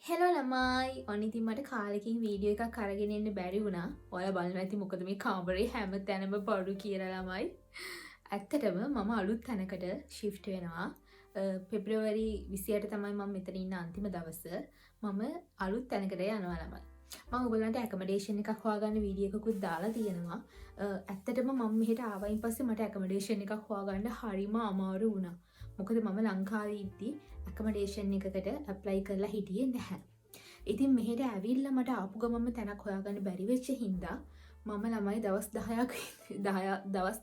Hello ළමයි ඔන්න ඉතින් මට කාලෙකින් වීඩියෝ එකක් අරගෙන එන්න බැරි වුණා. ඔයාලා බලන්න ඇති මොකද මේ කාමරේ හැම තැනම බඩු කියලා ළමයි. ඇත්තටම මම අලුත් තැනකට shift වෙනවා. පෙබ්‍රුවරි 28 තමයි මම මෙතන ඉන්න අන්තිම දවස. මම අලුත් තැනකට යනවා ළමයි. මම ඔයගලන්ට accommodation එකක් හොයාගන්න වීඩියෝ එකකුත් දාලා තියෙනවා. ඇත්තටම මම මෙහෙට ආවයින් පස්සේ මට accommodation එකක් හොයාගන්න හරිම අමාරු වුණා. මොකද මම ලංකාවේ ඉද්දි accommodation එකකට apply කරලා හිටියේ නැහැ. ඉතින් මෙහෙට ඇවිල්ලා මට ආපු ගමන්ම තැනක් හොයාගන්න බැරි වෙච්ච හින්දා මම ළමයි දවස්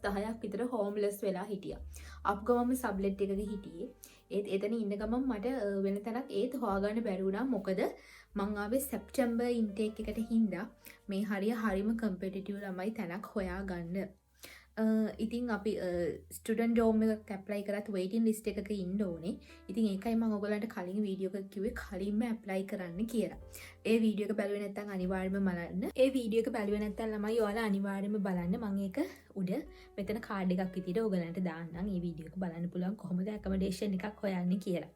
10ක් විතර homeless වෙලා හිටියා. ආපු ගමන්ම sublet එකක හිටියේ. ඒත් එතන ඉන්න ගමන් මට වෙන තැනක් ඒත් හොයාගන්න බැරි වුණා. මොකද මං ආවේ සෙප්ටැම්බර් ඉන්ටේක් එකට හින්දා මේ හරිම කම්පිටිටිව් ළමයි තැනක් හොයාගන්න. ඉතින් අපි ස්ටඩන් ඩෝම් එක ඇප්ලයි කරත් වේටින් ලිස්ට් එකක ඉන්න ඕනේ. ඉතින් ඒකයි මම ඔයගලන්ට කලින් වීඩියෝ එකක කිව්වේ කලින්ම ඇප්ලයි කරන්න කියලා. ඒ වීඩියෝ එක බැලුවේ නැත්නම් අනිවාර්යයෙන්ම බලන්න. ඒ වීඩියෝ එක බැලුවේ නැත්නම් ළමයි ඔයාලා අනිවාර්යයෙන්ම බලන්න. මම ඒක උඩ මෙතන කාඩ් එකක් විදිහට ඔයගලන්ට දාන්නම්. මේ වීඩියෝ එක බලන්න පුළුවන් කොහොමද ඇකමඩේෂන් එකක් හොයන්නේ කියලා.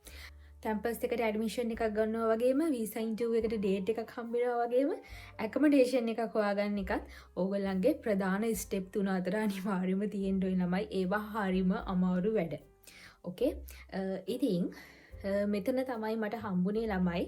කැම්පස් එකට ඇඩ්මිෂන් එකක් ගන්නවා වගේම වීසා ඉන්ටර්විව් එකට ඩේට් එකක් හම්බ වෙනවා වගේම ඇකමඩේෂන් එකක් හොයාගන්න එකත් ඕගොල්ලන්ගේ ප්‍රධාන ස්ටෙප් 3 අතර අනිවාර්යයෙන්ම තියෙන්න ඕනේ ළමයි. ඒවා හරිම අමාරු වැඩ. ඕකේ. ඉතින් මෙතන තමයි මට හම්බුනේ ළමයි.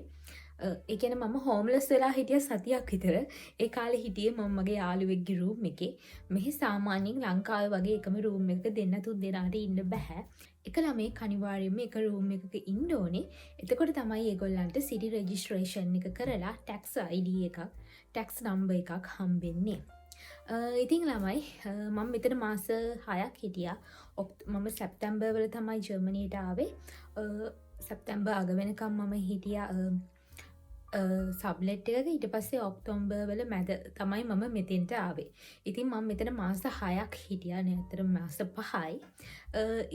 ඒ කියන්නේ මම හෝම්ලස් වෙලා හිටිය සතියක් විතර. ඒ කාලේ හිටියේ මම මගේ යාළුවෙක්ගේ රූම් එකේ. මෙහි සාමාන්‍යයෙන් ලංකාවේ වගේ එකම රූම් එකක දෙන්න තුන් දෙනාට ඉන්න බෑ. එක ළමෙක් අනිවාර්යයෙන්ම එක රූම් එකක ඉන්න ඕනේ. එතකොට තමයි ඒගොල්ලන්ට සිටි රෙජිස්ට්‍රේෂන් එක කරලා ටැක්ස් ID එකක්, ටැක්ස් නම්බර් එකක් හම්බෙන්නේ. ඉතින් ළමයි මම මෙතන මාස 6ක් හිටියා. මම සැප්තැම්බර් වල තමයි ජර්මනියට ආවේ. සැප්තැම්බර් අග වෙනකම් මම හිටියා සබ්ලෙට් එකක. ඊට පස්සේ ඔක්තෝබර් වල මැද තමයි මම මෙතෙන්ට ආවේ. ඉතින් මම මෙතන මාස 6ක් හිටියා නේ. අතර මාස 5යි.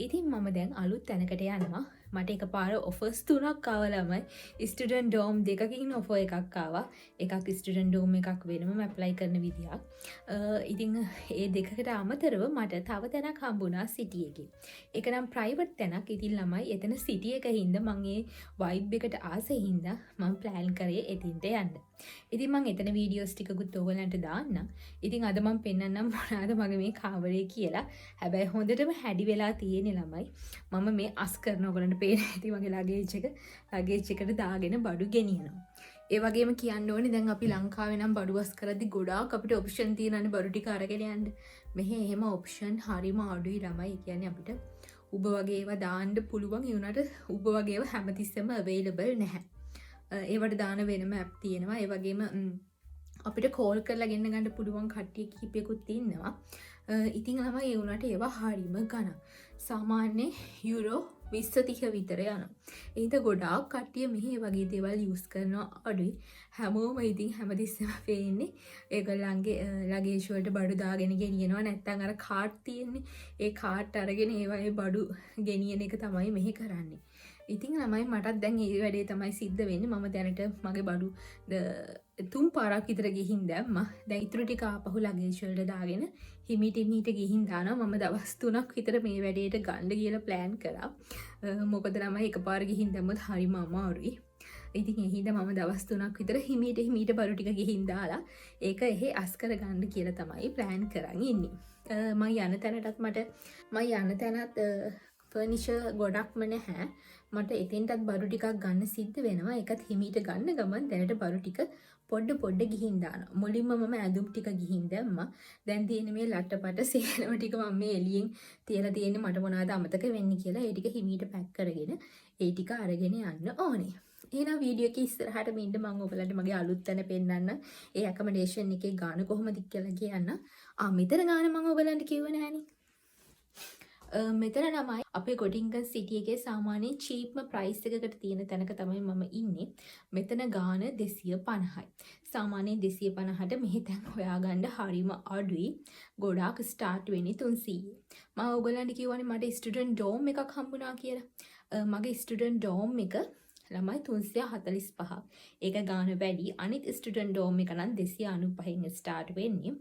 ඉතින් මම දැන් අලුත් තැනකට යනවා. මට එකපාර ඔෆර්ස් 3ක් ආවා ළමයි. ස්ටුඩන්ට් ඩෝම් දෙකකින් ඔෆර් එකක් ආවා. එකක් ස්ටුඩන්ට් ඩෝම් එකක් වෙනම ඇප්ලයි කරන විදියක්. ඉතින් ඒ දෙකකට අමතරව මට තව තැනක් හම්බුණා සිටි එකේ. ඒක නම් ප්‍රයිවට් තැනක්. ඉතින් ළමයි එතන සිටි එක හින්දා මම ඒ වයිබ් එකට ආසෙ හින්දා මම ප්ලෑන් කරේ එතින්ට යන්න. ඉතින් මම එතන වීඩියෝස් ටිකකුත් ඔයගලන්ට දාන්නම්. ඉතින් අද මම පෙන්නන්නම් මොනවාද මගේ මේ කාමරේ කියලා. හැබැයි හොඳටම හැඩි වෙලා තියෙන්නේ ළමයි. මම මේ අස් කරන ඔයගලන්ට පේන ඇති මගේ ලගේජ් එකට දාගෙන බඩු ගෙනියනවා. ඒ වගේම කියන්න ඕනේ දැන් අපි ලංකාවේ නම් බඩු අස් කරද්දි ගොඩාක් අපිට ඔප්ෂන් තියෙනවානේ බඩු ටික අරගෙන යන්න. මෙහි එහෙම ඔප්ෂන් හරිම අඩුයි ළමයි. ඒ කියන්නේ අපිට උබ වගේ ඒවා දාන්න පුළුවන්. ඒ උනාට උබ වගේ ඒවා හැමතිස්සෙම available නැහැ. ඒවට දාන වෙනම ඇප් තියෙනවා. ඒ වගේම අපිට කෝල් කරලා ගෙන්න ගන්න පුළුවන් කට්ටිය කිහිපයකුත් ඉන්නවා. ඉතින් ළමයි ඒ උනාට ඒවා හරිම ගණන්. සාමාන්‍ය යුරෝ 20-30 විතර යනවා. ඒත් ගොඩාක් කට්ටිය මෙහි වගේ දේවල් යූස් කරනවා අඩුයි. හැමෝම ඉතින් හැමතිස්සෙම වෙන්නේ ඒගොල්ලන්ගේ ලගේජ් වලට බඩු දාගෙන ගෙනියනවා. නැත්නම් අර කාට් තියෙන්නේ. ඒ කාට් අරගෙන ඒවායේ බඩු ගෙනියන එක තමයි මෙහි කරන්නේ. ඉතින් ළමයි මටත් දැන් මේ වැඩේ තමයි සිද්ධ වෙන්නේ. මම දැනට මගේ බඩු 3 පාරක් විතර ගිහින් දැම්මා. දැන් ඉතුරු ටික ආපහු ලගේජ් වලට දාගෙන හිමීට ගිහින් දානවා. මම දවස් 3ක් විතර මේ වැඩේට ගන්න කියලා ප්ලෑන් කරා. මොකද ළමයි එකපාර ගිහින් දැම්මොත් හරිම අමාරුයි. ඉතින් ඒ හින්දා මම දවස් 3ක් විතර හිමීට බඩු ටික ගිහින් දාලා ඒක එහෙ අස් කර ගන්න කියලා තමයි ප්ලෑන් කරන් ඉන්නේ. මම යන තැනත් ෆර්නිචර් ගොඩක්ම නැහැ. මට එතෙන්ටත් බඩු ටිකක් ගන්න සිද්ධ වෙනවා. ඒකත් හිමීට ගන්න ගමන් දැනට බඩු ටික පොඩ ගිහින් දානවා. මුලින්ම මම ඇඳුම් ටික ගිහින් දැම්මා. දැන් තියෙන මේ ලට්ටපට සේරම ටික මම මේ එළියෙන් තියලා තියෙන්නේ මට මොනවද අමතක වෙන්නේ කියලා. ඒ ටික හිමීට පැක් කරගෙන ඒ ටික අරගෙන යන්න ඕනේ. එහෙනම් වීඩියෝ එක ඉස්සරහට මෙන්න මම ඔයගලන්ට මගේ අලුත් තැන පෙන්නන්න. ඒ ඇකමඩේෂන් එකේ ගාන කොහොමද කියලා කියන්න. මෙතන ගාන මම ඔයගලන්ට කිව්ව නෑනේ. මෙතන ළමයි අපේ ගොඩින්ගන් සිටි එකේ සාමාන්‍ය චීප්ම ප්‍රයිස් එකකට තියෙන තැනක තමයි මම ඉන්නේ. මෙතන ගාන 250යි. සාමාන්‍යයෙන් 250ට මෙහි තැන් හොයාගන්න හරිම අඩුයි. ගොඩාක් ස්ටාර්ට් වෙන්නේ 300. මම ඔයගලන්ට කියවනේ මට ස්ටුඩන්ට් ඩෝම් එකක් හම්බුණා කියලා. මගේ ස්ටුඩන්ට් ඩෝම් එක ළමයි 345ක්. ඒක ගාන වැඩි. අනිත් ස්ටුඩන්ට් ඩෝම් එක නම් 295න් ස්ටාර්ට් වෙන්නේ.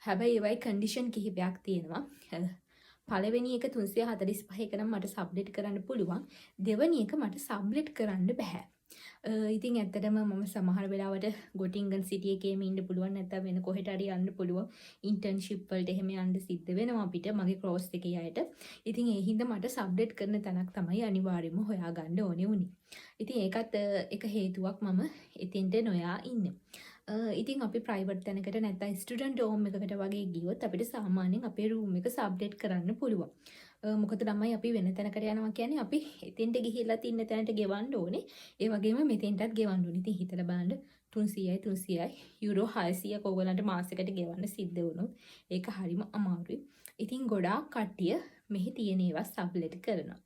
හැබැයි ඒවයි කන්ඩිෂන් කිහිපයක් තියෙනවා. පළවෙනි එක 345 එක නම් මට සබ්ලෙට් කරන්න පුළුවන්. දෙවෙනි එක මට සබ්ලෙට් කරන්න බෑ. ඉතින් ඇත්තටම මම සමහර වෙලාවට ගොටින්ගන් සිටි එකේම ඉන්න පුළුවන් නැත්නම් වෙන කොහෙට හරි යන්න පුළුවන් ඉන්ටර්න්ෂිප් වලට එහෙම යන්න සිද්ධ වෙනවා අපිට මගේ ක්‍රෝස් එකේ අයට. ඉතින් ඒ හින්දා මට සබ්ඩෙට් කරන තැනක් තමයි අනිවාර්යයෙන්ම හොයාගන්න ඕනේ වුණේ. ඉතින් ඒකත් එක හේතුවක් මම එතෙන්ට නොයා ඉන්නේ. ඉතින් අපි ප්‍රයිවට් තැනකට නැත්නම් ස්ටුඩන්ට් ඩෝම් එකකට වගේ ගියොත් අපිට සාමාන්‍යයෙන් අපේ රූම් එක සබ්ඩෙට් කරන්න පුළුවන්. මොකද ළමයි අපි වෙන තැනකට යනවා කියන්නේ අපි එතෙන්ට ගිහිල්ලා තින්න තැනට ගෙවන්න ඕනේ. ඒ වගේම මෙතෙන්ටත් ගෙවන්න ඕනේ. ඉතින් හිතලා බලන්න 300යි යුරෝ 600ක් ඕගලන්ට මාසෙකට ගෙවන්න සිද්ධ වුණොත් ඒක හරිම අමාරුයි. ඉතින් ගොඩාක් කට්ටිය මෙහි තියෙන ඒවා සබ්ලෙට් කරනවා.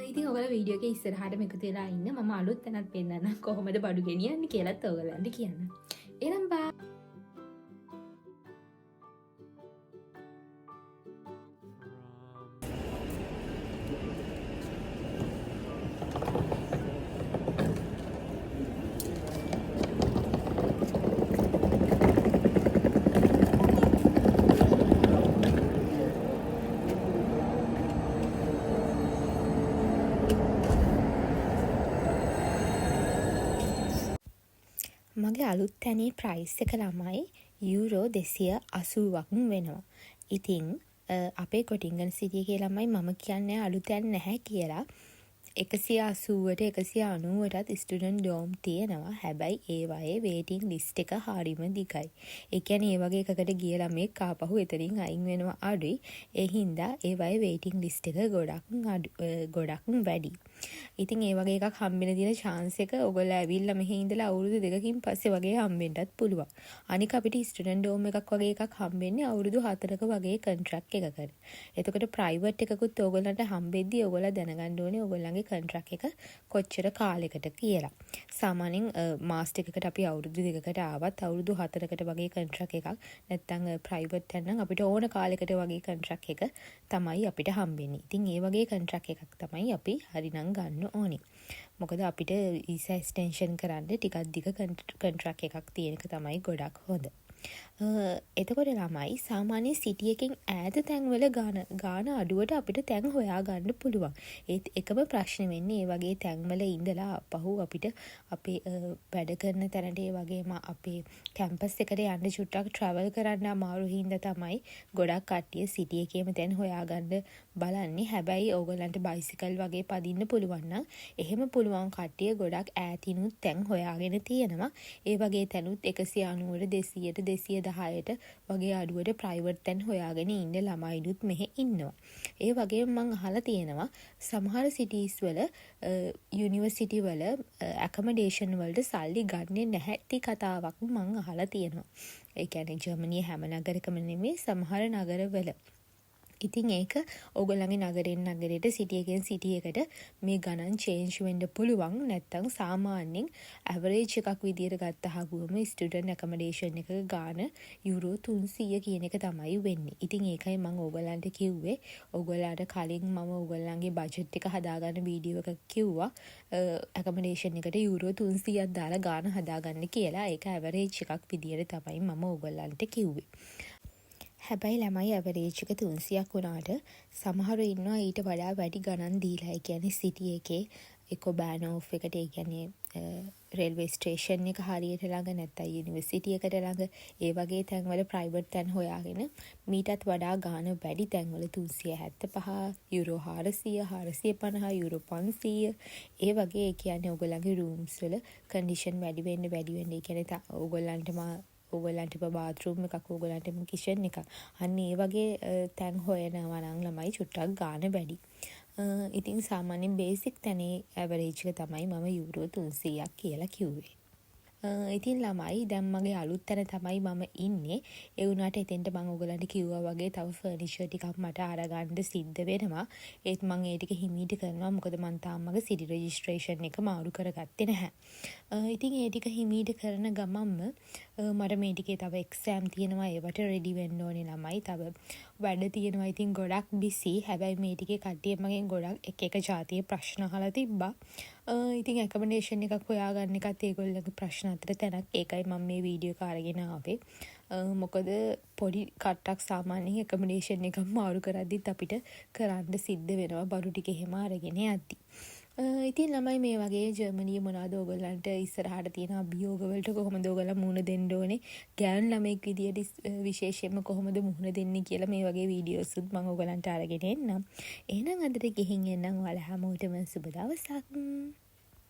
ඉතින් ඔයගොල්ලෝ වීඩියෝ එකේ ඉස්සරහටම එකතු වෙලා ඉන්න. මම අලුත් තැනක් පෙන්නන්නම් කොහොමද බඩු ගෙනියන්නේ කියලාත් ඔයගලන්ට කියන්න. එහෙනම් බා මගේ අලුත් තැනේ ප්‍රයිස් එක ළමයි යුරෝ 280ක් වෙනවා. ඉතින් අපේ කොටින්ගන් සිටි එකේ ළමයි මම කියන්නේ අලුතෙන් නැහැ කියලා 180ට 190ටත් ස්ටුඩන්ට් ඩෝම් තියෙනවා. හැබැයි ඒවායේ වේටිං ලිස්ට් එක හරිම දිගයි. ඒ කියන්නේ ඒ වගේ එකකට ගිය ළමෙක් ආපහු එතනින් අයින් වෙනවා අඩුයි. ඒ හින්දා ඒවායේ වේටිං ලිස්ට් එක ගොඩක් වැඩි. ඉතින් ඒ වගේ එකක් හම්බෙන්න තියෙන chance එක ඔයගොල්ලෝ ඇවිල්ලා මෙහි ඉඳලා අවුරුදු 2කින් පස්සේ වගේ හම්බෙන්නත් පුළුවන්. අනික අපිට ස්ටුඩන්ට් ඩෝම් එකක් වගේ එකක් හම්බෙන්නේ අවුරුදු 4ක වගේ කොන්ට්‍රැක්ට් එකකට. එතකොට ප්‍රයිවට් එකකුත් ඔයගොල්ලන්ට හම්බෙද්දී ඔයගොල්ලෝ දැනගන්න ඕනේ ඔයගොල්ලන්ගේ කොන්ට්‍රැක්ට් එක කොච්චර කාලයකට කියලා. සාමාන්‍යයෙන් මාස් එකකට අපි අවුරුදු 2කට ආවත් අවුරුදු 4කට වගේ කොන්ට්‍රැක්ට් එකක් නැත්නම් ප්‍රයිවට් යනනම් අපිට ඕන කාලයකට වගේ කොන්ට්‍රැක්ට් එක තමයි අපිට හම්බෙන්නේ. ඉතින් ඒ වගේ කොන්ට්‍රැක්ට් එකක් තමයි අපි හරිනම් ගන්න ඕනේ. මොකද අපිට වීසා එක්ස්ටෙන්ෂන් කරන්න ටිකක් දිග කොන්ට්‍රැක්ට් එකක් තියෙන එක තමයි ගොඩක් හොඳ. එතකොට ළමයි සාමාන්‍ය සිටි එකකින් ඈත තැන්වල ගාන අඩුවට අපිට තැන් හොයාගන්න පුළුවන්. ඒත් එකම ප්‍රශ්නේ වෙන්නේ ඒ වගේ තැන්වල ඉඳලා අපහු අපිට අපේ වැඩ කරන තැනට ඒ වගේම අපේ කැම්පස් එකට යන්න චුට්ටක් ට්‍රැවල් කරන්න අමාරු හින්දා තමයි ගොඩක් කට්ටිය සිටි එකේම තැන් හොයාගන්න බලන්නේ. හැබැයි ඕගොල්ලන්ට බයිසිකල් වගේ පදින්න පුළුවන් නම් එහෙම පුළුවන් කට්ටිය ගොඩක් ඈතිනුත් තැන් හොයාගෙන තියෙනවා. ඒ වගේ තැනුත් 190ට 200ට 210ට වගේ අඩුවට ප්‍රයිවට් තැන් හොයාගෙන ඉන්න ළමයිනුත් මෙහෙ ඉන්නවා. ඒ වගේම මම අහලා තියෙනවා සමහර සිටිස් වල යුනිවර්සිටි වල ඇකමඩේෂන් වලට සල්ලි ගන්නේ නැහැටි කතාවක් මම අහලා තියෙනවා. ඒ කියන්නේ ජර්මනියේ හැම නගරකම නෙමෙයි සමහර නගරවල. ඉතින් ඒක ඕගොල්ලන්ගේ නගරෙන් නගරයට සිටි එකෙන් සිටි එකට මේ ගණන් චේන්ජ් වෙන්න පුළුවන්. නැත්තම් සාමාන්‍යයෙන් ඇවරේජ් එකක් විදියට ගත්තහම ස්ටුඩන්ට් ඇකමඩේෂන් එක ගාන යුරෝ 300 කියන එක තමයි වෙන්නේ. ඉතින් ඒකයි මම ඕගොල්ලන්ට කිව්වේ ඕගොල්ලන්ට කලින් මම ඕගොල්ලන්ගේ බජට් එක හදාගන්න වීඩියෝ එකක් කිව්වා. ඇකමඩේෂන් එකට යුරෝ 300ක් දාලා ගාන හදාගන්න කියලා. ඒක ඇවරේජ් එකක් විදියට තමයි මම ඕගොල්ලන්ට කිව්වේ. හැබැයි ළමයි ඇවරේජ් එක 300ක් වුණාට සමහරු ඉන්නවා ඊට වඩා වැඩි ගණන් දීලා. ඒ කියන්නේ සිටි එකේ එකො බෑන් ඔෆ් එකට ඒ කියන්නේ රේල්වේ ස්ටේෂන් එක හරියට ළඟ නැත්නම් යුනිවර්සිටි එකට ළඟ ඒ වගේ තැන්වල ප්‍රයිවට් තැන් හොයාගෙන මීටත් වඩා ගාන වැඩි තැන්වල 375 යුරෝ 400 450 යුරෝ 500 ඒ වගේ ඒ කියන්නේ ඔයගොල්ලන්ගේ රූම්ස් වල කන්ඩිෂන් වැඩි වෙන්න ඒ කියන්නේ ඕගොල්ලන්ට බාත්රූම් එකක් ඕගොල්ලන්ට කිචන් එකක් අන්න ඒ වගේ තැන් හොයනවා නම් ළමයි චුට්ටක් ගාන වැඩි. ඉතින් සාමාන්‍යයෙන් බේසික් තැනේ ඇවරේජ් එක තමයි මම යුරෝ 300ක් කියලා කිව්වේ. ඉතින් ළමයි දැන් මගේ අලුත් තැන තමයි මම ඉන්නේ. ඒ වුණාට එතෙන්ට මම ඔයගලන්ට කිව්වා වගේ තව ෆර්නිචර් ටිකක් මට අරගන්න සිද්ධ වෙනවා. ඒත් මම ඒ ටික හිමීට කරනවා. මොකද මම තාම මගේ සිටි රෙජිස්ට්‍රේෂන් එක මාරු කරගත්තේ නැහැ. ඉතින් ඒ ටික හිමීට කරන ගමන්ම මට මේ ටිකේ තව එක්සෑම් තියෙනවා. ඒවට රෙඩි වෙන්න ඕනේ ළමයි. තව වැඩ තියෙනවා. ඉතින් ගොඩක් බිසි. හැබැයි මේ ටිකේ කට්ටිය මගෙන් ගොඩක් එක ජාතියේ ප්‍රශ්න අහලා තිබ්බා. ඉතින් ඇකමඩේෂන් එකක් හොයාගන්න එකත් ඒගොල්ලන්ගේ ප්‍රශ්න අතර තැනක්. ඒකයි මම මේ වීඩියෝ එක අරගෙන ආවේ. මොකද පොඩි කට්ටක් සාමාන්‍යයෙන් ඇකමඩේෂන් එකක් මාරු කරද්දිත් අපිට කරන්න සිද්ධ වෙනවා බඩු ටික එහෙම අරගෙන යද්දි. ඉතින් ළමයි මේ වගේ ජර්මනිය මොනවද ඕගොල්ලන්ට ඉස්සරහට තියෙන අභියෝගවලට කොහොමද ඕගොල්ලෝ මුහුණ දෙන්න ඕනේ? ගෑනු ළමෙක් විදියට විශේෂයෙන්ම කොහොමද මුහුණ දෙන්නේ කියලා මේ වගේ වීඩියෝස්ුත් මම ඕගොල්ලන්ට අරගෙන එන්නම්. එහෙනම් අදට ගිහින් එන්නම්. ඔයාලා හැමෝටම සුබ දවසක්.